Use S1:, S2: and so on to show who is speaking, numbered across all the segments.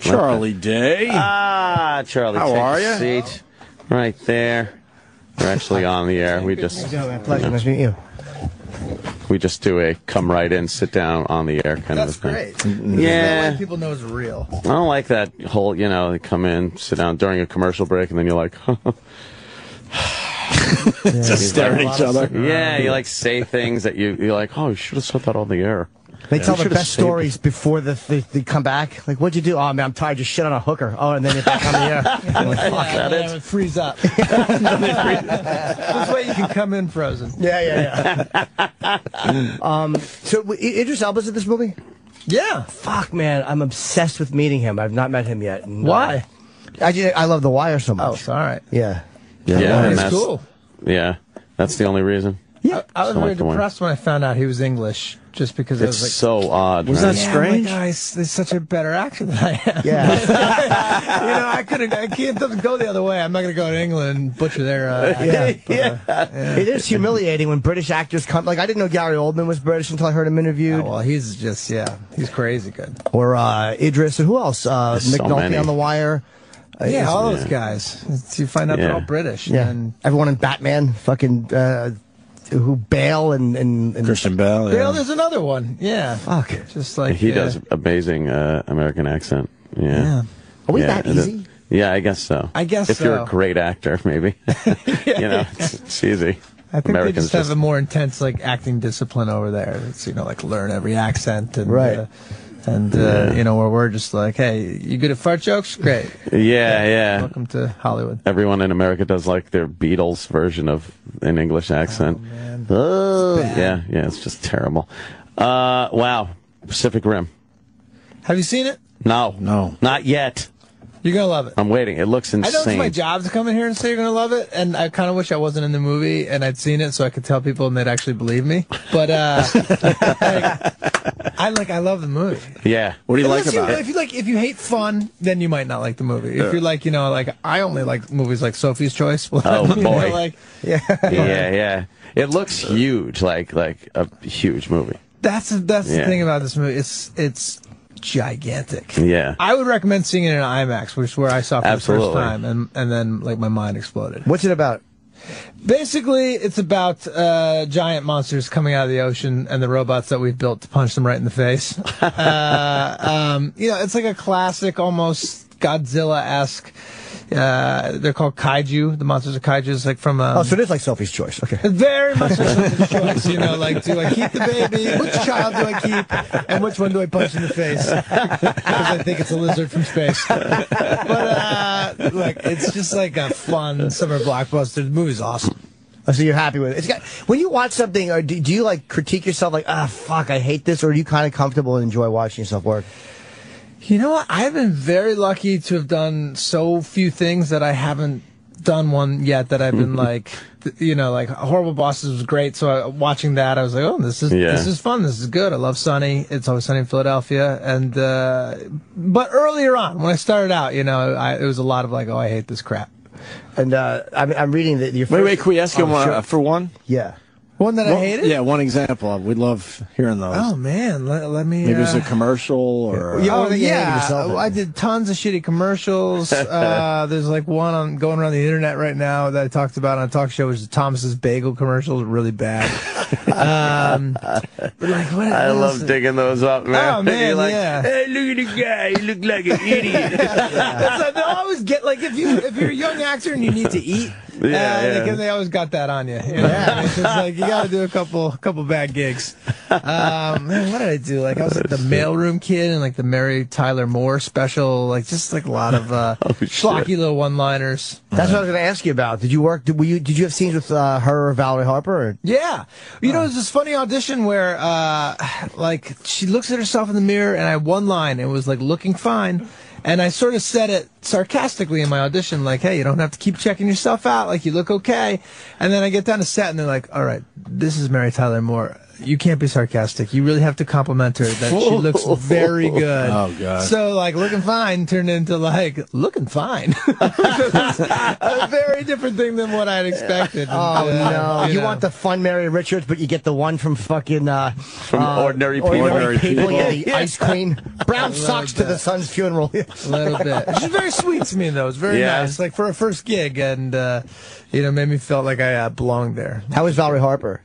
S1: Charlie Day.
S2: Ah, Charlie.
S1: How are you?
S2: Seat right there. We're actually on the air. We just
S3: pleasure. Nice to meet you.
S2: We just do a come right in, sit down on the air kind of a thing.
S4: That's great.
S2: Yeah.
S4: That way people know it's real.
S2: I don't like that whole, they come in, sit down during a commercial break, and then you're like,
S1: just stare at each other.
S2: Yeah, you like say things that you're like, oh, you should have said that on the air.
S3: They tell the best stories before they come back. Like, what'd you do? Oh, man, I'm tired. Just shit on a hooker. Oh, and then you're back on the air. Like, fuck,
S4: that is. Freeze up. This way you can come in frozen.
S3: Yeah. So, Idris Elba's in this movie?
S4: Yeah.
S3: Fuck, man. I'm obsessed with meeting him. I've not met him yet.
S4: Why?
S3: I love The Wire so much.
S4: Oh, all right.
S3: Yeah.
S2: And
S4: That's cool.
S2: Yeah, that's the only reason.
S4: Yeah. I was very
S2: like the Wire.
S4: depressed when I found out he was English, just because I
S2: It's
S4: was like,
S2: so odd.
S1: Was
S2: right?
S1: that strange?
S4: My guy's such a better actor than I am.
S3: Yeah.
S4: I can't, it doesn't go the other way. I'm not going to go to England and butcher their accent.
S3: It is humiliating when British actors come. Like, I didn't know Gary Oldman was British until I heard him interviewed.
S4: Oh, well, he's just, he's crazy good.
S3: Or Idris, and who else? McNulty on The Wire.
S4: All those guys. You find out they're all British.
S3: Yeah.
S4: And
S3: everyone in Batman, fucking, who Bale and
S1: Christian Bale.
S4: Bale, there's another one. Yeah.
S3: Fuck.
S4: Just like
S2: He does amazing American accent. Yeah.
S3: Are we that easy?
S2: Yeah, I guess so. If you're a great actor, maybe. It's easy.
S4: I think they just have a more intense acting discipline over there. It's learn every accent and
S3: right.
S4: Where we're just like, hey, you good at fart jokes? Great.
S2: Yeah.
S4: Welcome to Hollywood.
S2: Everyone in America does their Beatles version of an English accent.
S4: Oh, man.
S2: Yeah, it's just terrible. Wow, Pacific Rim.
S4: Have you seen it?
S2: No, not yet.
S4: You're going to love it.
S2: I'm waiting. It looks insane.
S4: I know it's my job to come in here and say you're going to love it, and I kind of wish I wasn't in the movie and I'd seen it so I could tell people and they'd actually believe me. But I love the movie.
S2: Yeah.
S1: What do you like about it?
S4: If you hate fun, then you might not like the movie. If you're I only like movies like Sophie's Choice.
S2: Oh boy.
S3: Yeah.
S2: It looks huge, like a huge movie.
S4: That's the thing about this movie. It's gigantic.
S2: Yeah.
S4: I would recommend seeing it in IMAX, which is where I saw it for the first time, and then my mind exploded.
S3: What's it about?
S4: Basically, it's about giant monsters coming out of the ocean and the robots that we've built to punch them right in the face. It's like a classic, almost Godzilla-esque. They're called kaiju. The monsters are kaiju. It's like from
S3: so it is like Sophie's Choice. Okay.
S4: Very much like Sophie's Choice. Do I keep the baby? Which child do I keep? And which one do I punch in the face? Because I think it's a lizard from space. But it's just like a fun summer blockbuster. The movie's awesome.
S3: So you're happy with it. When you watch something, or do you critique yourself fuck, I hate this, or are you kind of comfortable and enjoy watching yourself work?
S4: You know what? I've been very lucky to have done so few things that I haven't done one yet that I've been Horrible Bosses was great. So watching that, I was like, oh, this is fun. This is good. I love Sunny. It's Always Sunny in Philadelphia. And but earlier on, when I started out, it was a lot of I hate this crap.
S3: And I'm reading that your first...
S1: Wait, can we ask you for one?
S3: Yeah.
S4: One that I hated?
S1: Yeah, one example. We'd love hearing those.
S4: Oh, man. Let me...
S1: Maybe it's a commercial or...
S4: I did tons of shitty commercials. There's one going around the internet right now that I talked about on a talk show, which is Thomas's Bagel commercial. Really bad.
S2: I love digging those up, man.
S4: Oh, man,
S2: hey, look at the guy. He looked like an idiot.
S4: They always get, if you're a young actor and you need to eat, they always got that on you. It's just you got to do a couple bad gigs. Man, what did I do? I was the mailroom kid and the Mary Tyler Moore special. Just a lot of schlocky little one-liners.
S3: That's what I was going to ask you about. Did you work? Did you have scenes with her or Valerie Harper? Or?
S4: Yeah. It was this funny audition where she looks at herself in the mirror and I had one line. It was looking fine. And I sort of said it sarcastically in my audition, hey, you don't have to keep checking yourself out. You look okay. And then I get down to set, and they're like, all right, this is Mary Tyler Moore. you can't be sarcastic. You really have to compliment her that she looks very good.
S1: Oh, God.
S4: So, like, looking fine turned into, like, looking fine. A very different thing than what I'd expected.
S3: Oh, no. You
S4: know.
S3: want the fun Mary Richards, but you get the one from fucking...
S2: From Ordinary People.
S3: Ordinary People. Yeah, the Ice Queen. Brown socks to the son's funeral.
S4: A little bit. She's very sweet to me, though. It's very nice. Like, for a first gig, and, made me feel like I belonged there.
S3: How was Valerie Harper?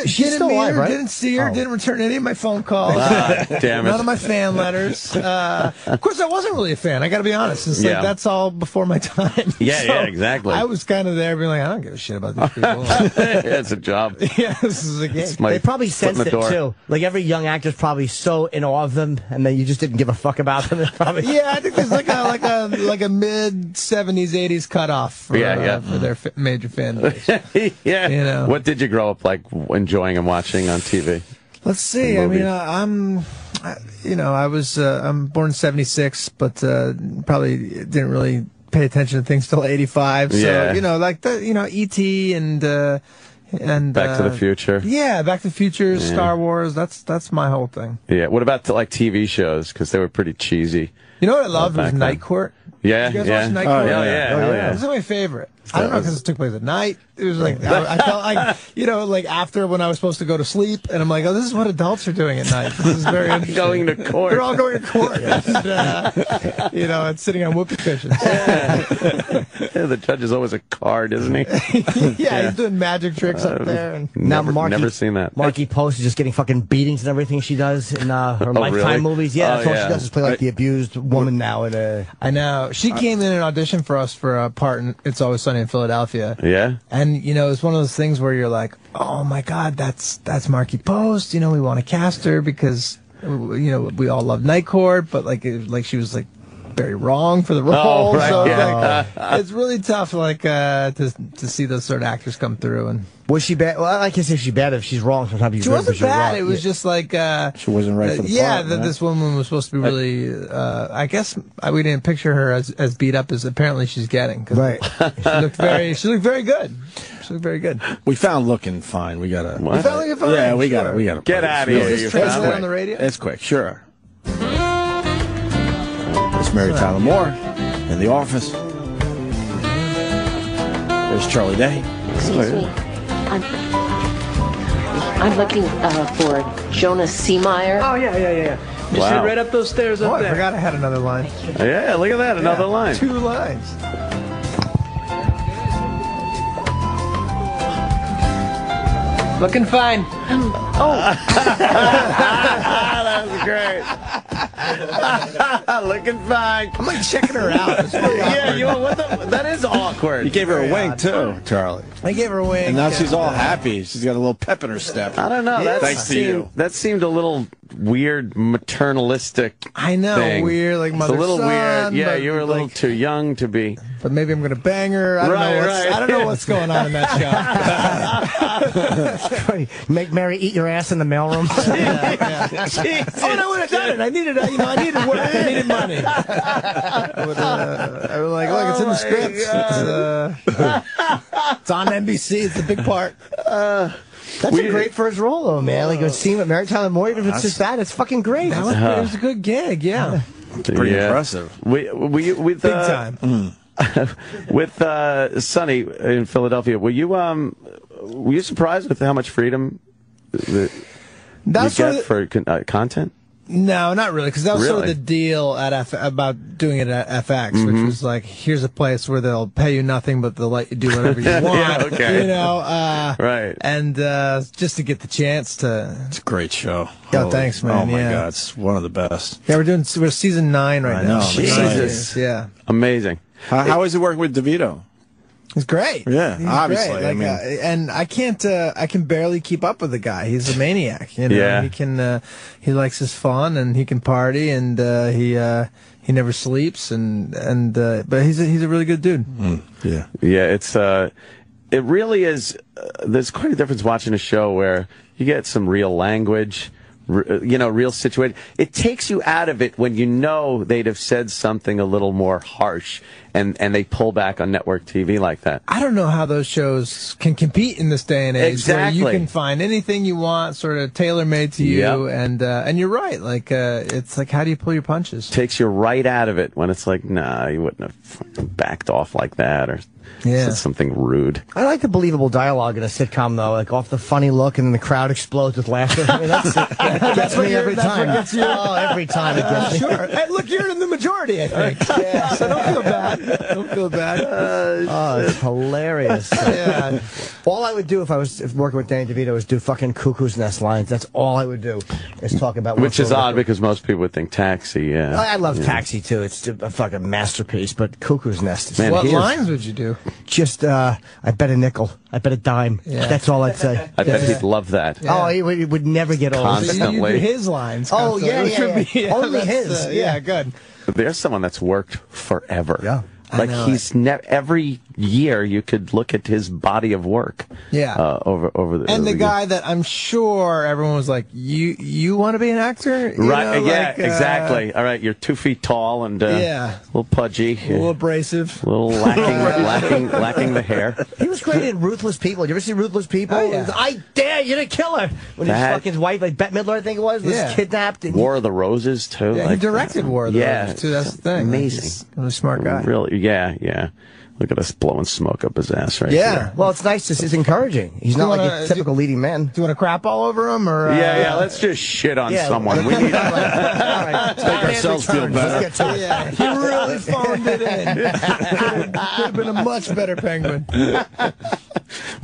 S4: She's still alive, right? Didn't see her.
S3: Oh.
S4: Didn't return any of my phone calls.
S2: Damn it.
S4: None of my fan letters. Of course, I wasn't really a fan. I got to be honest. It's like that's all before my time.
S2: Yeah, exactly.
S4: I was kind of there, being like, I don't give a shit about these people.
S2: It's a job.
S4: Yeah, this is a game.
S3: They probably sensed it too. Like every young actor's probably so in awe of them, and then you just didn't give a fuck about them. Probably.
S4: Yeah, I think there's like a mid '70s, '80s cutoff for their major fan base.
S2: Yeah.
S4: You know.
S2: What did you grow up like enjoying and watching on TV?
S4: Let's see. I mean, I'm born in '76, but probably didn't really pay attention to things till '85. So E.T. and
S2: Back to the Future.
S4: Yeah, Back to the Future, Star Wars. That's my whole thing.
S2: Yeah. What about like TV shows? Because they were pretty cheesy.
S4: You know what I loved was Night Court.
S2: Yeah,
S4: you guys watch Night Court?
S2: Yeah.
S4: This is my favorite. I don't know because it took place at night. It was like I felt like like after when I was supposed to go to sleep, and I'm like, oh, this is what adults are doing at night. This is very interesting.
S2: Going to court.
S4: They're all going to court. And, and sitting on whoopee cushions.
S2: The judge is always a card, isn't he?
S4: Yeah, he's doing magic tricks up there. And
S2: never seen that.
S3: Marky Post is just getting fucking beatings and everything she does in her Lifetime movies. Yeah, that's all she does is play like the abused woman now.
S4: I know. She came in and auditioned for us for a part in It's Always Sunny in Philadelphia.
S2: Yeah.
S4: And, it's one of those things where you're like, oh, my God, that's Marky Post. We want to cast her because, we all love Night Court, but, like she was, like, very wrong for the role.
S2: Oh, right,
S4: so it's really tough, to see those sort of actors come through. And
S3: was she bad? Well, I can't say she's bad if she's wrong. Sometimes
S4: she wasn't bad. It was just like
S1: she wasn't right for the part.
S4: Yeah, this woman was supposed to be really. I guess we didn't picture her as beat up as apparently she's getting.
S3: Right.
S4: She looked very good. She looked very good.
S1: We found Looking Fine. We gotta.
S4: We found Looking Fine.
S1: Yeah, we gotta.
S2: Get out of here.
S4: Is this on the radio?
S1: It's quick. Sure. It's Mary Tyler Moore in The Office. There's Charlie Day.
S5: Excuse me. I'm looking for Jonas Seemeyer.
S6: Oh, yeah. Just head right up those stairs up there.
S4: I forgot I had another line.
S2: Yeah, look at that. Another line.
S4: 2 lines. Looking fine.
S2: That was great. Looking fine.
S4: I'm like checking her out.
S2: That is awkward.
S1: You gave her a wink too, Charlie.
S4: I gave her a wink.
S1: And now she's all happy. She's got a little pep in her step.
S2: I don't know.
S1: Thanks to you.
S2: That seemed a little weird, maternalistic.
S4: I know,
S2: thing.
S4: Weird, like mother.
S2: It's a little
S4: son,
S2: weird. Yeah, you were a little too young to be.
S4: But maybe I'm gonna bang her. I don't know what's going on in that show.
S3: Make Mary eat your ass in the mailroom.
S4: Oh, I would have done it. I needed work. I needed money. I was like, look, it's in the scripts. It's on NBC. It's a big part.
S3: That's a great first role, though, man. Like, seeing with Mary Tyler Moore, even if it's just that, it's fucking great.
S4: It was a good gig, yeah.
S1: Pretty impressive.
S2: Big
S4: time.
S2: With Sonny in Philadelphia, were you surprised with how much freedom you get for content?
S4: No, not really, because that was sort of the deal at about doing it at FX, which was like, here's a place where they'll pay you nothing, but they'll let you do whatever you want.
S2: Yeah, okay.
S4: Right. And just to get the chance to.
S1: It's a great show.
S4: Yeah, thanks, man.
S1: Oh my God, it's one of the best.
S4: Yeah, we're season 9 right now.
S2: Jesus,
S4: yeah,
S2: amazing.
S1: How is it working with DeVito?
S4: He's great.
S1: Yeah,
S4: he's
S1: obviously.
S4: Great. And I can barely keep up with the guy. He's a maniac.
S2: Yeah.
S4: He likes his fun and he can party and he never sleeps but he's a really good dude.
S1: Yeah.
S2: Yeah, it really is. There's quite a difference watching a show where you get some real language, real situation. It takes you out of it when you know they'd have said something a little more harsh, and they pull back on network TV like that.
S4: I don't know how those shows can compete in this day and age.
S2: Exactly.
S4: Where you can find anything you want, sort of tailor-made to you, and you're right. Like it's like, how do you pull your punches?
S2: Takes you right out of it when it's like, nah, you wouldn't have fucking backed off like that or said something rude.
S3: I like the believable dialogue in a sitcom, though, like off the funny look and then the crowd explodes with laughter. I mean, that gets me every time. Oh, every time it gets me.
S4: Sure. Hey, look, you're in the majority, I think. Yeah. So don't feel bad. Don't feel bad.
S3: Oh, it's hilarious.
S4: Yeah.
S3: All I would do if I was working with Danny DeVito is do fucking Cuckoo's Nest lines. That's all I would do, is talk about...
S2: Which is odd because most people would think Taxi, yeah.
S3: I love Taxi, too. It's a fucking masterpiece, but Cuckoo's Nest is...
S2: Man,
S4: what lines would you do?
S3: Just, I bet a nickel. I bet a dime.
S4: Yeah.
S3: That's all I'd say.
S2: I bet he'd love that.
S3: Oh, he would never get old.
S2: Constantly.
S4: So you do his lines.
S3: Oh,
S4: constantly.
S3: yeah. Only
S4: that's,
S3: his.
S4: Yeah, good.
S2: There's someone that's worked forever.
S3: Yeah.
S2: Like he's every year you could look at his body of work.
S4: Yeah.
S2: Over the
S4: and the guy that I'm sure everyone was like, you want to be an actor? You
S2: right?
S4: know,
S2: yeah,
S4: like,
S2: exactly. All right, you're 2 feet tall and a little pudgy,
S4: a little abrasive,
S2: a little lacking the hair.
S3: He was great in Ruthless People. You ever see Ruthless People?
S4: Oh, yeah.
S3: I dare you to kill her. When his fucking wife, like Bette Midler, I think it was kidnapped. And
S2: War of the Roses too.
S4: Yeah,
S2: like,
S4: he directed War of the Roses too. That's the thing.
S2: Amazing.
S4: He's a really smart guy.
S2: Really, yeah. Look at us blowing smoke up his ass right
S3: yeah.
S2: here.
S3: Well, it's nice. It's encouraging. He's not like a typical leading man.
S4: Do you want to crap all over him, or?
S2: Yeah. Let's just shit on someone. We need.
S3: All right.
S1: Make ourselves feel better.
S3: Let's get to it.
S4: Yeah, he really phoned it in. Could have been a much better Penguin.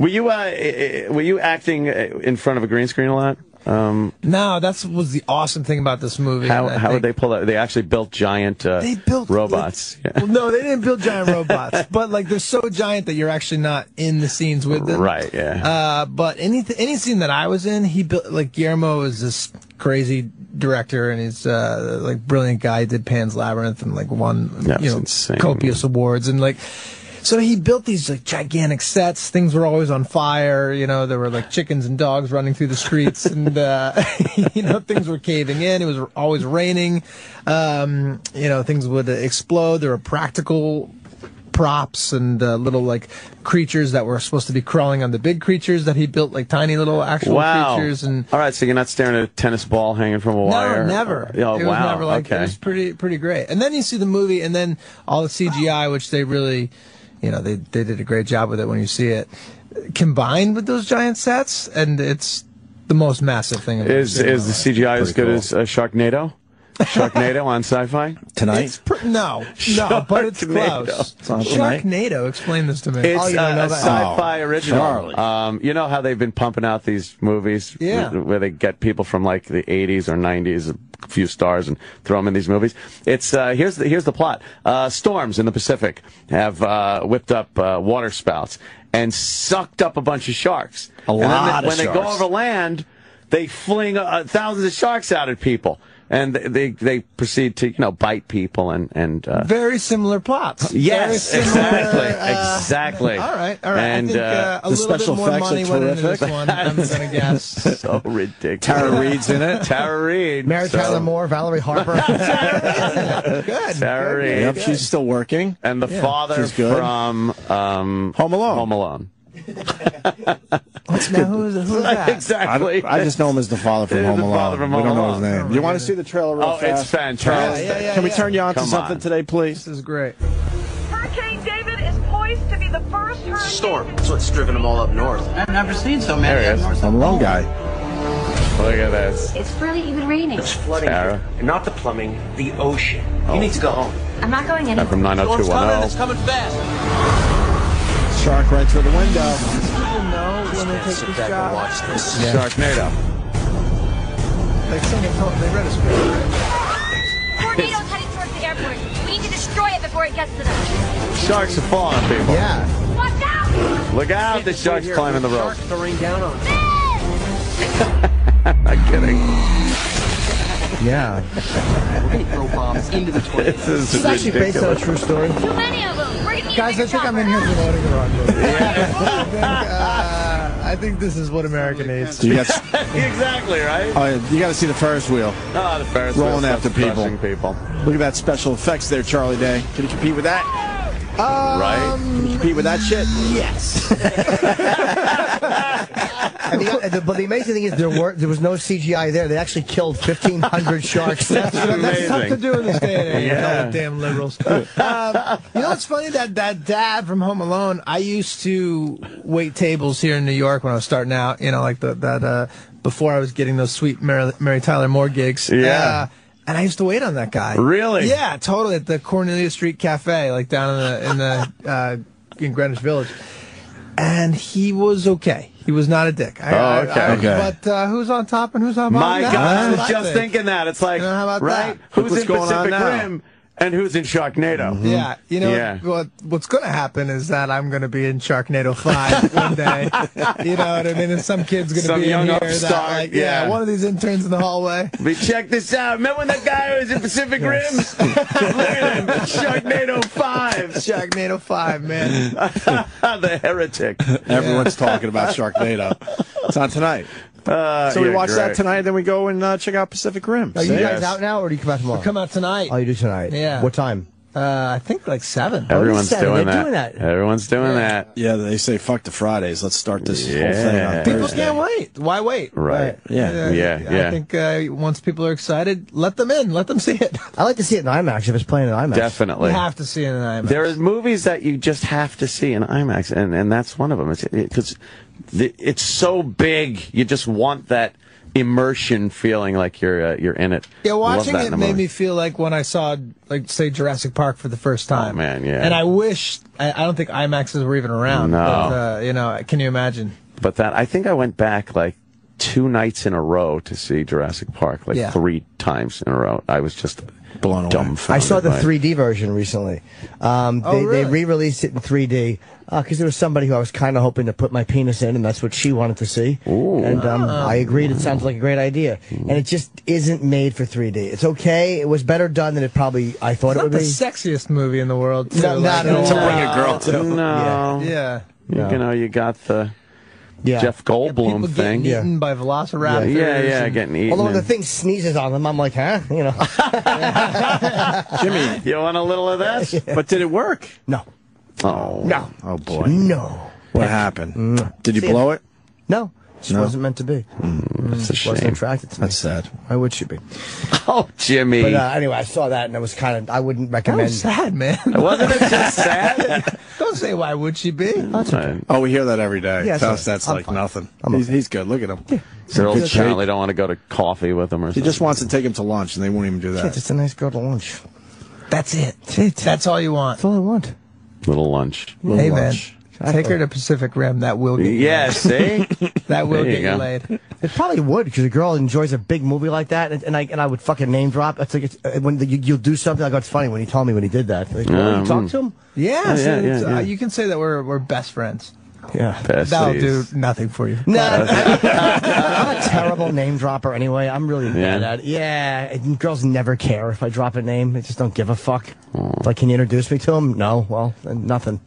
S2: Were you acting in front of a green screen a lot?
S4: No, that was the awesome thing about this movie.
S2: How would they pull that? They actually built giant robots.
S4: Well, no, they didn't build giant robots, but like they're so giant that you're actually not in the scenes with them.
S2: Right, yeah.
S4: But any scene that I was in, he built, like, Guillermo is this crazy director, and he's like brilliant guy. He did Pan's Labyrinth and like won copious awards, and like. So he built these like gigantic sets. Things were always on fire. You know, there were like chickens and dogs running through the streets, and things were caving in. It was always raining. Things would explode. There were practical props and little like creatures that were supposed to be crawling on the big creatures that he built, like tiny little actual creatures. And
S2: all right, so you're not staring at a tennis ball hanging from a wire?
S4: No, never.
S2: Oh,
S4: it was never like it was pretty great. And then you see the movie, and then all the CGI, which they really. They did a great job with it when you see it, combined with those giant sets, and it's the most massive thing.
S2: Is the CGI as good as Sharknado? Sharknado on Sci-Fi
S1: tonight?
S4: No, but it's close.
S1: It's on tonight?
S4: Sharknado, explain this to me.
S2: It's a Sci-Fi original.
S1: Charlie.
S2: You know how they've been pumping out these movies where they get people from like the 80s or 90s, a few stars, and throw them in these movies. It's here's the plot. Storms in the Pacific have whipped up water spouts and sucked up a bunch of sharks.
S1: When
S2: they go over land, they fling thousands of sharks out at people. And they proceed to bite people and
S4: very similar plots.
S2: Yes,
S4: very similar,
S2: exactly.
S4: All right.
S2: And
S4: I think a little bit more money went into this one. I'm gonna guess.
S2: So ridiculous.
S1: Tara Reid's in it.
S2: Tara Reid,
S3: Mary Tyler Moore, Valerie Harper.
S4: Good.
S2: Tara Reid.
S1: Yep, she's still working.
S2: And the father from
S1: Home Alone.
S2: Home Alone.
S4: Now who's that?
S2: Exactly.
S1: I just know him as the father from Home Alone. We don't know his name. You want to see the trailer real fast?
S2: It's fantastic.
S4: Yeah.
S1: Can we turn you on to
S2: Come
S1: something
S2: on.
S1: today, please?
S4: This is great.
S7: Hurricane David is poised to be the first hurricane.
S8: Storm. That's what's driven them all up north.
S6: I've never seen so many
S2: There he is.
S6: up north.
S1: Home Alone guy.
S2: Look at this.
S9: It's really even raining.
S8: It's flooding.
S2: Tara.
S8: And not the plumbing, the ocean. You need to go home.
S9: I'm not going anywhere.
S2: From
S8: Storm's coming.
S2: 90210.
S8: It's coming fast.
S1: Shark right through the window.
S4: When they take
S8: Sit
S4: this
S8: back and
S4: job,
S8: watch this.
S2: Sharknado.
S4: they read a script.
S9: Tornado's heading towards the airport. We need to destroy it before it gets to them.
S2: Sharks are falling on people.
S3: Yeah.
S9: Watch out!
S2: Look out, the shark's climbing the rope.
S8: Sharks throwing down on them.
S2: Not kidding.
S3: Yeah.
S8: We're going to throw bombs into the tornado.
S2: This is
S3: It's actually based on a true story.
S9: Too many of them. We're gonna need
S4: Guys, I think I'm in here promoting the wrong movie. I I think this is what America needs.
S1: You got,
S2: Exactly, right?
S1: you got to see the Ferris wheel.
S2: Oh, the Ferris
S1: Rolling
S2: wheel
S1: after
S2: crushing
S1: people. Look at that special effects there, Charlie Day. Can you compete with that?
S2: Right?
S1: Can you compete with that shit?
S3: Yes. But the amazing thing is there was no CGI there. They actually killed 1,500 sharks.
S4: That's tough to do in this day and age.
S2: Yeah.
S4: All the damn liberals. You know what's funny? That dad from Home Alone. I used to wait tables here in New York when I was starting out. You know, like before I was getting those sweet Mary Tyler Moore gigs.
S2: Yeah.
S4: And I used to wait on that guy.
S2: Really?
S4: Yeah, totally. At the Cornelia Street Cafe, like down in Greenwich Village. And he was okay. He was not a dick.
S2: Okay.
S4: But who's on top and who's on bottom?
S2: My
S4: now?
S2: God, I
S4: That's
S2: was
S4: what
S2: just thinking that. It's like,
S4: how about
S2: right?
S4: that?
S2: Who's
S1: What's
S2: in
S1: going on
S2: Pacific
S1: now?
S2: Rim and who's in Sharknado?
S4: Yeah, you know
S2: Yeah.
S4: what's going to happen is that I'm going to be in Sharknado 5 one day. You know what I mean? And some kid's going to
S2: Some
S4: be in
S2: young
S4: here
S2: upstart,
S4: that, like,
S2: yeah.
S4: one of these interns in the hallway.
S2: But check this out. Remember when that guy who was in Pacific Rim? Look at him. Sharknado 5.
S4: Sharknado 5, man.
S2: The heretic.
S1: Everyone's talking about Sharknado. It's on tonight. So we watch that tonight, then we go and check out Pacific Rim.
S3: Are you guys out now, or do you come out tomorrow?
S4: Come out tonight.
S3: Oh, you do tonight?
S4: Yeah.
S3: What time?
S4: I think like 7.
S2: Everyone's
S3: Saturday.
S2: doing
S3: They're
S2: that.
S3: doing that.
S2: Everyone's doing that.
S1: Yeah, they say fuck the Fridays. Let's start this whole thing
S2: Yeah.
S1: on
S4: People
S1: Thursday.
S4: can't wait. Why wait?
S2: Right.
S1: Yeah.
S2: Yeah.
S4: I think once people are excited, let them in. Let them see it.
S3: I like to see it in IMAX if it's playing in IMAX.
S2: Definitely.
S4: You have to see it in IMAX.
S2: There are movies that you just have to see in IMAX, and that's one of them. Because it's so big, you just want that immersion feeling like you're in it.
S4: Yeah,
S2: I love
S4: watching
S2: that
S4: it
S2: in a
S4: made
S2: movie.
S4: me feel like when I saw, like, say, Jurassic Park for the first time.
S2: Oh, man, yeah.
S4: And I wish, I don't think IMAXs were even around.
S2: No.
S4: But, you know, can you imagine?
S2: But that, I think I went back like 2 nights in a row to see Jurassic Park, like 3 times in a row. I was just
S1: blown away.
S2: dumbfounded.
S3: I saw the
S2: by it.
S3: 3D version recently. They
S4: really?
S3: re-released it in 3D because there was somebody who I was kind of hoping to put my penis in, and that's what she wanted to see.
S2: Ooh.
S3: And I agreed. It sounds like a great idea. And it just isn't made for 3D. It's okay. It was better done than I thought it would
S4: Not
S3: be.
S4: the sexiest movie in the world, too.
S3: No, not at all.
S1: To bring a girl to.
S2: No.
S4: Yeah.
S2: You know, you got the Jeff
S4: People
S2: Goldblum thing.
S4: getting eaten by velociraptors.
S2: Yeah,
S4: and-
S2: getting eaten.
S3: Although when the
S2: and-
S3: thing sneezes on them, I'm like, huh? You know.
S1: Jimmy,
S2: You want a little of that?
S1: but did it work?
S3: No.
S2: Oh.
S3: No.
S1: Oh, boy.
S3: No.
S1: What happened? Did you blow it?
S3: No. Just wasn't meant to be.
S2: It's a shame.
S3: Wasn't attracted to me.
S1: That's sad.
S3: Why would she be?
S2: Oh, Jimmy.
S3: But anyway, I saw that and it was kind of. I wouldn't
S4: That
S3: recommend.
S4: was sad, man.
S2: Wasn't it just sad?
S4: Don't say why would she be.
S1: Oh, we hear that every day.
S3: Yeah,
S1: Tell
S3: so
S1: us that's
S3: I'm
S1: like
S3: fine.
S1: nothing.
S3: I'm
S1: He's good. Look at him.
S2: Girls
S1: He's
S2: apparently don't want to go to coffee with him or
S1: He
S2: something.
S1: just wants to take him to lunch, and they won't even do
S3: Yeah,
S1: that.
S3: just a nice girl to lunch.
S4: That's it. That's all you want.
S3: That's all I want.
S2: Little lunch.
S4: Hey, man.
S3: lunch.
S4: Take her to Pacific Rim. That will get you
S2: Yeah,
S4: laid.
S2: see?
S4: That will
S2: There you
S4: get you
S2: go.
S4: laid.
S3: It probably would because a girl enjoys a big movie like that, and I would fucking name drop. It's like when you'll do something. I go, it's funny when he told me when he did that. Like, you talk to him?
S4: Yeah, so
S2: yeah.
S4: you can say that we're best friends.
S3: Yeah.
S4: That'll do
S2: Besties.
S4: nothing for you.
S3: No, I'm a terrible name dropper anyway. I'm really bad
S2: Yeah.
S3: at it. Yeah, and girls never care if I drop a name. They just don't give a fuck. It's like, can you introduce me to him? No. Well, then nothing.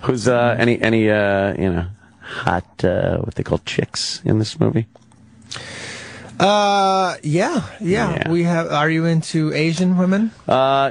S2: Who's any you know, hot what they call chicks in this movie?
S4: Yeah. We have. Are you into Asian women?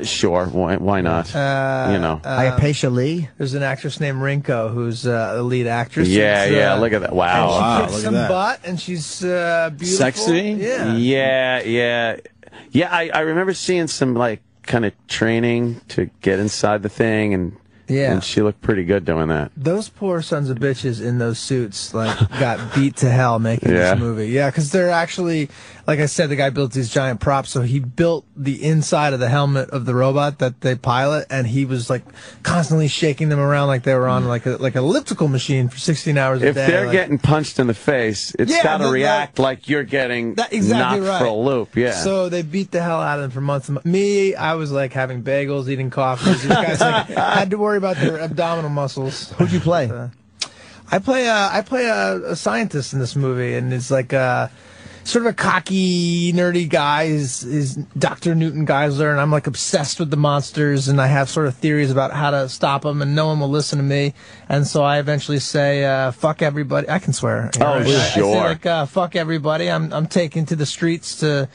S2: Sure. Why not? You know.
S3: Ayapesha Lee.
S4: There's an actress named Rinko who's the lead actress.
S2: Yeah,
S4: It's,
S2: yeah. Look at that.
S4: And
S2: Wow.
S4: she
S1: Wow,
S4: kicks
S1: look at
S4: some
S1: that.
S4: butt, and she's beautiful.
S1: Sexy?
S4: Yeah.
S2: Yeah. I remember seeing some like kind of training to get inside the thing, and she looked pretty good doing that.
S4: Those poor sons of bitches in those suits, like, got beat to hell making this movie. Yeah, because they're actually, like I said, the guy built these giant props, so he built the inside of the helmet of the robot that they pilot, and he was, like, constantly shaking them around like they were on, like an elliptical machine for 16 hours a
S2: If
S4: day.
S2: they're
S4: like,
S2: getting punched in the face, it's got to react like you're getting
S4: exactly
S2: knocked
S4: right.
S2: for a loop. Yeah.
S4: So they beat the hell out of them for months and months. Me, I was, like, having bagels, eating coffees. These guys, like, had to worry about their abdominal muscles.
S3: Who'd you play?
S4: I play a scientist in this movie, and it's like sort of a cocky, nerdy guy. Is Dr. Newton Geisler, and I'm like obsessed with the monsters, and I have sort of theories about how to stop them, and no one will listen to me. And so I eventually say, fuck everybody. I can swear.
S2: Oh, sure.
S4: I say, like, fuck everybody. I'm taking to the streets to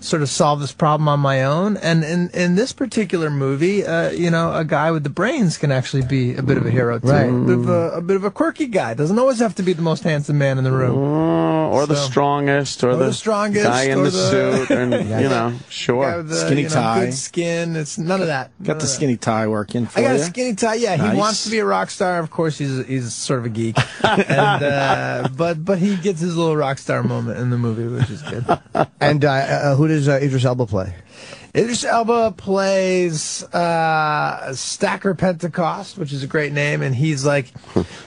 S4: sort of solve this problem on my own. And in this particular movie, a guy with the brains can actually be a bit of a hero too. Right. A bit of a quirky guy. Doesn't always have to be the most handsome man in the room.
S2: Or the strongest, or the strongest guy in the suit, and sure.
S1: Skinny tie.
S4: Good skin. It's none of that.
S1: Got the skinny tie working for you?
S4: I got a skinny tie, yeah. Nice. He wants to be a rock star. Of course, he's sort of a geek. And, but he gets his little rock star moment in the movie, which is good.
S3: And who does Idris Elba play?
S4: Idris Elba plays Stacker Pentecost, which is a great name, and he's like,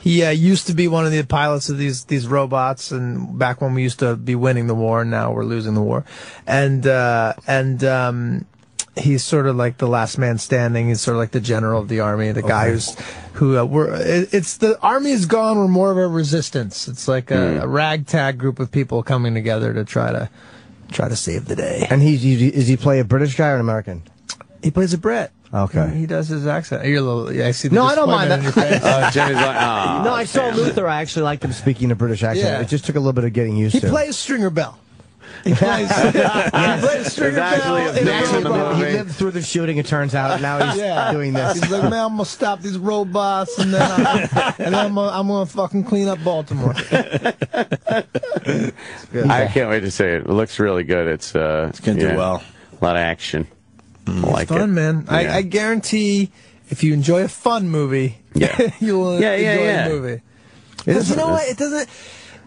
S4: he used to be one of the pilots of these robots, and back when we used to be winning the war, and now we're losing the war, and he's sort of like the last man standing. He's sort of like the general of the army, the guy it's the army is gone. We're more of a resistance. It's like a ragtag group of people coming together to try to save the day.
S3: And does he play a British guy or an American?
S4: He plays a Brit.
S3: Okay.
S4: He does his accent. You're a little. I see. The
S3: no, I don't mind that.
S4: In your face.
S2: Jimmy's like, oh.
S3: No, I saw Luther. I actually liked him speaking a British accent.
S4: Yeah.
S3: It just took a little bit of getting used to.
S4: He plays Stringer Bell. He plays Stringer Bell.
S3: He lived through the shooting, it turns out, and now he's doing this.
S4: He's like, man, I'm gonna stop these robots, and then I'm gonna fucking clean up Baltimore.
S2: I can't wait to see it. It looks really good. It's gonna
S1: do well.
S2: A lot of action.
S4: It's fun, man. Yeah. I guarantee if you enjoy a fun movie, you'll enjoy the movie. You know what?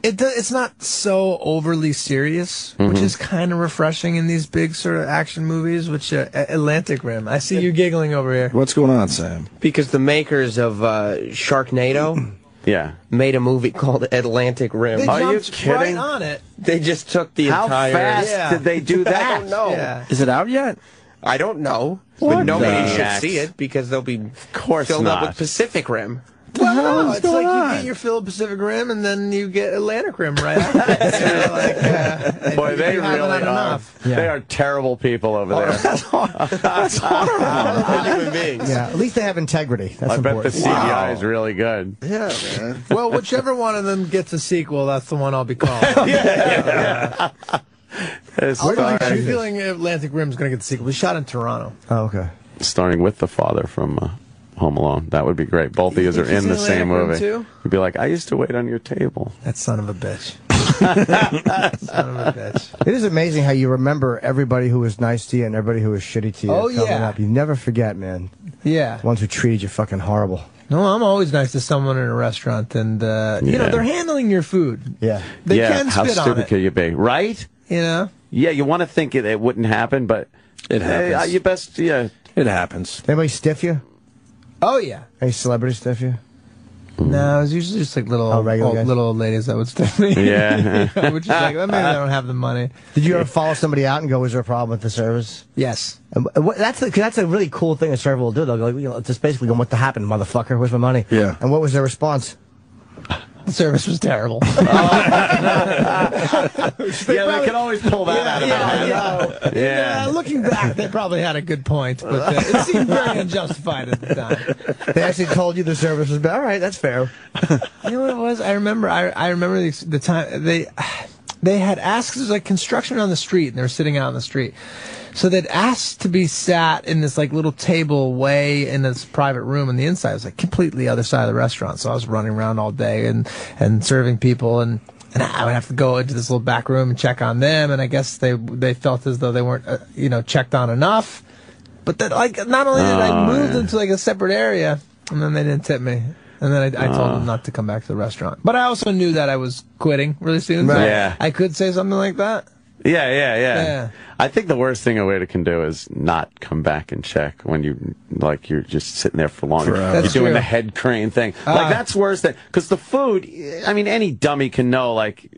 S4: It's not so overly serious, which is kind of refreshing in these big sort of action movies, which Atlantic Rim. I see you giggling over here.
S1: What's going on, Sam?
S10: Because the makers of Sharknado made a movie called Atlantic Rim.
S4: Are you kidding? Right on it.
S10: They just took the entire...
S2: How fast did they do that?
S10: I don't know.
S4: Yeah.
S1: Is it out yet?
S10: I don't know. But nobody should see it because they'll be filled up with Pacific Rim.
S4: Well, no, it's like you get your fill of Pacific Rim, and then you get Atlantic Rim right after.
S2: Boy, they really are. Yeah. They are terrible people over there.
S1: That's horrible.
S10: Human beings.
S3: Yeah, at least they have integrity. That's important.
S2: Bet the CGI is really good.
S1: Yeah, man.
S4: Well, whichever one of them gets a sequel, that's the one I'll be calling.
S2: Yeah.
S4: I'm feeling Atlantic Rim's going to get the sequel. We shot in Toronto.
S3: Oh, okay.
S2: Starring with the father from Home Alone. That would be great. Both of you are in the same movie. You'd be like, I used to wait on your table.
S4: That son of a bitch. Son of a bitch.
S3: It is amazing how you remember everybody who was nice to you and everybody who was shitty to you.
S4: Oh, yeah.
S3: Up. You never forget, man.
S4: Yeah.
S3: The ones who treated you fucking horrible.
S4: No, I'm always nice to someone in a restaurant, and you know, they're handling your food.
S3: Yeah.
S4: They can spit on it.
S2: How stupid could you be? Right?
S4: You know?
S2: Yeah, you want to think it wouldn't happen, but
S1: it happens.
S2: It happens.
S3: Anybody stiff you?
S4: Oh, yeah.
S3: Any celebrity stiff you?
S4: No, it's usually just like little old ladies that would stiff me.
S2: Yeah.
S4: Which is like, maybe I don't have the money.
S3: Did you ever follow somebody out and go, was there a problem with the service?
S4: Yes.
S3: That's a really cool thing a server will do. They'll go, like, just basically go, what the happened, motherfucker? Where's my money?
S1: Yeah.
S3: And what was their response?
S4: The service was terrible.
S2: They can always pull that out of their head.
S4: Looking back, they probably had a good point, but it seemed very unjustified at the time.
S3: They actually told you the service was bad. All right, that's fair.
S4: You know what it was? I remember the time they had asked. There was like construction on the street, and they were sitting out on the street. So they'd asked to be sat in this like little table way in this private room, and the inside was like completely the other side of the restaurant. So I was running around all day and serving people, and I would have to go into this little back room and check on them. And I guess they felt as though they weren't checked on enough. But that like not only did I move them to like a separate area, and then they didn't tip me. And then I told them not to come back to the restaurant. But I also knew that I was quitting really soon. So I could say something like that.
S2: Yeah. I think the worst thing a waiter can do is not come back and check when you're just sitting there for long. You're doing the head crane thing. Like that's worse than, because the food, I mean, any dummy can know, like,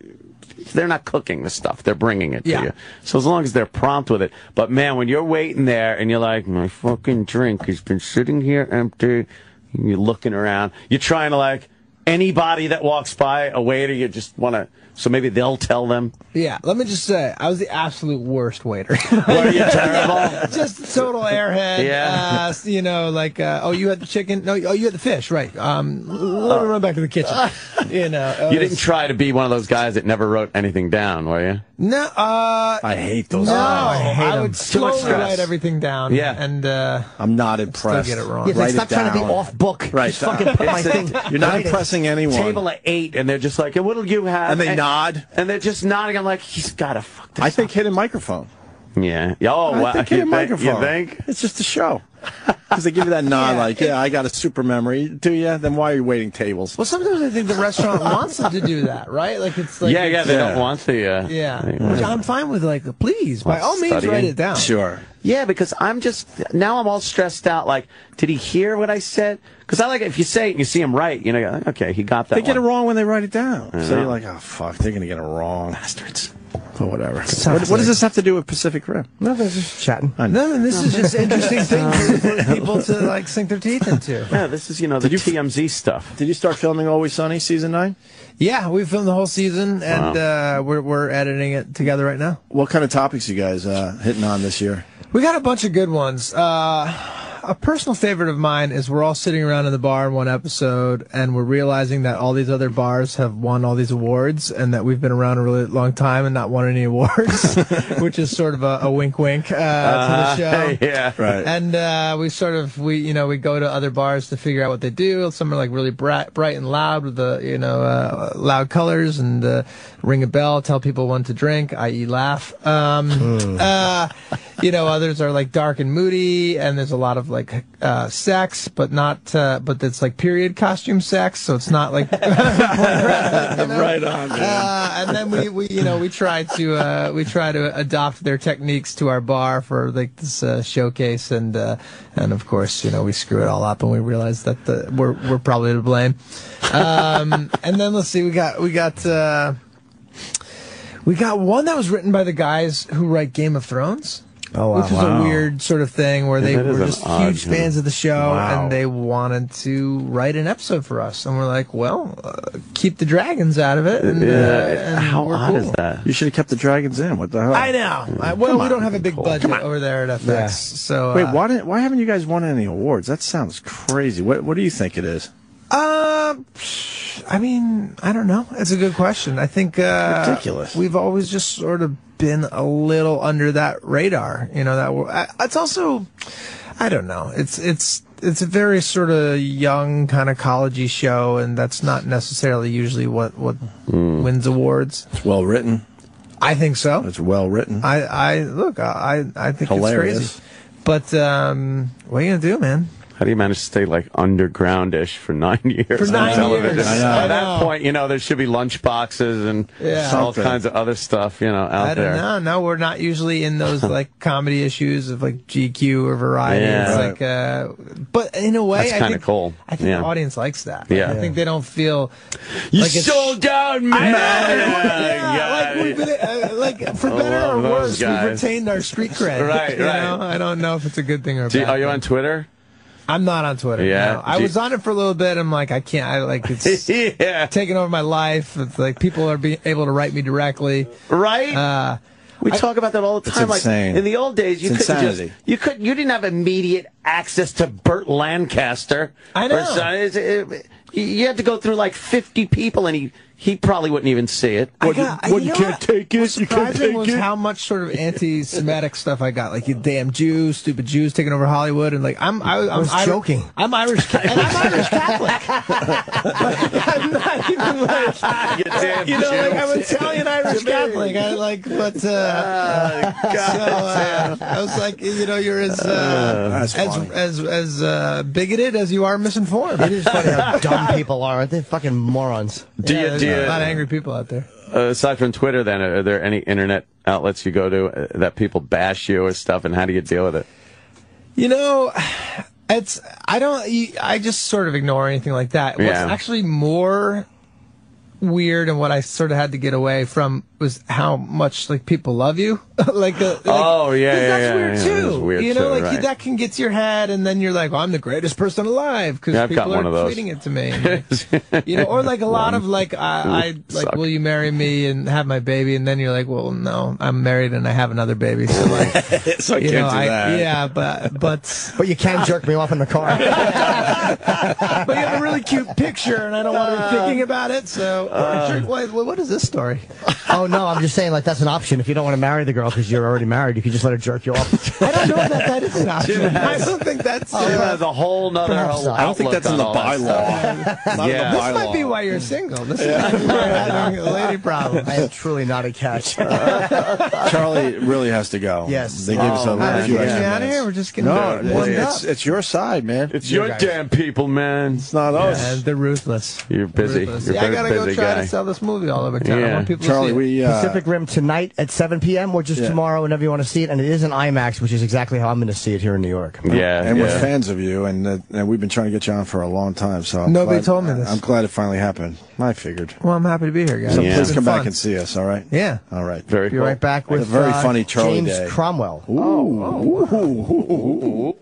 S2: they're not cooking the stuff. They're bringing it to you. So as long as they're prompt with it. But man, when you're waiting there and you're like, my fucking drink has been sitting here empty, and you're looking around, you're trying to, like, anybody that walks by, a waiter, you just want to so maybe they'll tell them.
S4: Yeah, let me just say, I was the absolute worst waiter.
S2: Were you terrible?
S4: Just a total airhead.
S2: Yeah.
S4: You know, like, oh, you had the chicken? No, oh, you had the fish, right. Let me run back to the kitchen. You know.
S2: You didn't try to be one of those guys that never wrote anything down, were you?
S4: No,
S1: I hate those.
S4: No,
S1: guys.
S4: I would slowly write everything down.
S2: Yeah.
S4: And
S1: I'm not impressed.
S4: Still get it wrong.
S3: Yeah, stop trying to be off book.
S1: Right.
S3: Just fucking put my thing.
S1: You're not impressing anyone.
S2: Table of 8, and they're just like, hey, what'll you have?
S1: And they nod.
S2: And they're just nodding. I'm like, he's got to fuck this
S1: I think
S2: up.
S1: hit a microphone.
S2: Yeah. Oh, wow.
S1: I think hit a microphone.
S2: You think?
S1: It's just a show. Because they give you that nod like, yeah, I got a super memory. Do you? Then why are you waiting tables?
S4: Well, sometimes I think the restaurant wants them to do that, right? Like it's like
S2: they don't want the.
S4: Which I'm fine with. Like, please, by all means, write it down.
S1: Sure.
S2: Yeah, because I'm all stressed out. Like, did he hear what I said? Because I like it if you say it and you see him right, you know, okay, he got that.
S1: They get it wrong when they write it down. So you're like, oh fuck, they're gonna get it wrong, bastards. But whatever. What does this have to do with Pacific Rim?
S3: Nothing, just chatting.
S4: No, this is just interesting things for people to like sink their teeth into.
S2: Yeah, this is the TMZ stuff.
S1: Did you start filming Always Sunny season 9?
S4: Yeah, we filmed the whole season, and we're editing it together right now.
S1: What kind of topics you guys hitting on this year?
S4: We got a bunch of good ones. A personal favorite of mine is we're all sitting around in the bar in one episode, and we're realizing that all these other bars have won all these awards, and that we've been around a really long time and not won any awards, which is sort of a wink-wink to the show.
S2: Yeah, right.
S4: And we go to other bars to figure out what they do. Some are like really bright and loud with the loud colors, and ring a bell, tell people when to drink, i.e. laugh. Others are like dark and moody, and there's a lot of like sex, but it's like period costume sex, so it's not like
S1: right on.
S4: And then we try to adopt their techniques to our bar for like this showcase, and of course we screw it all up, and we realize that we're probably to blame. And then let's see, we got one that was written by the guys who write Game of Thrones.
S3: Oh, wow.
S4: Which is a weird sort of thing where they were just huge fans of the show,
S1: Wow.
S4: and they wanted to write an episode for us. And we're like, well, keep the dragons out of it. And,
S2: how odd
S4: cool.
S2: is that?
S1: You should have kept the dragons in. What the hell?
S4: I know. We don't have a big budget over there at FX.
S3: Yeah.
S4: So
S1: Wait, why haven't you guys won any awards? That sounds crazy. What do you think it is?
S4: I mean, I don't know. It's a good question. I think
S1: ridiculous.
S4: We've always just sort of been a little under that radar. It's also, I don't know. It's a very sort of young kind of college-y show, and that's not necessarily usually what wins awards.
S1: It's well written.
S4: I think so.
S1: It's well written.
S4: I think
S1: Hilarious.
S4: it's crazy. But what are you gonna do, man?
S2: How do you manage to stay like undergroundish for 9 years?
S4: For 9 years.
S2: At that point, there should be lunch boxes and all kinds of other stuff, out there.
S4: I don't know. No, we're not usually in those like comedy issues of like GQ or Variety.
S2: Yeah.
S4: It's like, but in a way,
S2: that's kind of cool.
S4: I think the audience likes that.
S2: Yeah.
S4: I think they don't feel
S2: you
S4: like it's
S2: sold out, man.
S4: We've been, like for better or worse, we've retained our street cred.
S2: Right.
S4: I don't know if it's a good thing or a bad
S2: Are you
S4: thing.
S2: on Twitter?
S4: I'm not on Twitter.
S2: Yeah.
S4: No. I was on it for a little bit. I'm like, I can't. It's taking over my life. It's like people are being able to write me directly.
S2: Right. We talk about that all the time.
S1: It's insane.
S2: Like in the old days, you
S1: insanity.
S2: you didn't have immediate access to Burt Lancaster.
S4: I know.
S2: You had to go through like 50 people, and he probably wouldn't even see it.
S1: You can't take it.
S4: What's
S1: You can't
S4: surprising
S1: take
S4: was
S1: it.
S4: how much sort of anti-Semitic stuff I got, like you damn Jews, stupid Jews taking over Hollywood, and like I was
S3: joking.
S4: I'm Irish, and I'm Irish Catholic. I'm not even like I'm Italian Irish Catholic. I was like, you're as bigoted as you are misinformed.
S3: It is funny how dumb people are. Aren't they fucking morons?
S4: There's a lot of angry people out there.
S2: Aside from Twitter, then, are there any internet outlets you go to that people bash you or stuff, and how do you deal with it?
S4: I just sort of ignore anything like that. What's actually more weird and what I sort of had to get away from was how much like people love you.
S2: That's weird
S4: too.
S2: Weird
S4: you know,
S2: too,
S4: like
S2: right.
S4: that can get to your head, and then you're like, well, I'm the greatest person alive because people are tweeting it to me. And, you know, or like a lot of like, I like, will you marry me and have my baby? And then you're like, well, no, I'm married and I have another baby. So like,
S1: so I can't do that.
S4: Yeah, but
S3: you can jerk me off in the car.
S4: But you have a really cute picture, and I don't want her thinking about it. So, what is this story?
S3: Oh no, I'm just saying like that's an option. If you don't want to marry the girl because you're already married, you can just let her jerk you off.
S4: I don't know that is an option. I don't think that's.
S2: Jim has a whole nother.
S1: I don't think that's in the bylaw.
S4: This might be why you're single. This is why you're having a lady problem.
S3: I am truly not a catch.
S1: Charlie really has to go.
S3: Yes,
S1: they give us a few extra
S4: out of
S1: minutes.
S4: here. We're just getting warmed up.
S1: It's your side, man.
S2: It's your damn people, man.
S1: It's not us.
S4: Yeah, they're ruthless.
S2: You're busy.
S4: Ruthless.
S2: You're
S4: I gotta go try
S2: guy.
S4: to sell this movie all over town. I want people
S1: Charlie,
S4: to see it.
S3: Pacific Rim tonight at 7 p.m. or just tomorrow whenever you want to see it, and it is an IMAX, which is exactly how I'm going to see it here in New York.
S1: And we're fans of you, and we've been trying to get you on for a long time. So
S4: nobody told me this.
S1: I'm glad it finally happened. I figured.
S4: Well, I'm happy to be here, guys.
S1: So please come back and see us. All right?
S4: Yeah.
S1: All right.
S3: Be right back with
S1: a very funny Charlie
S3: James
S1: Day.
S3: Cromwell.
S1: Ooh.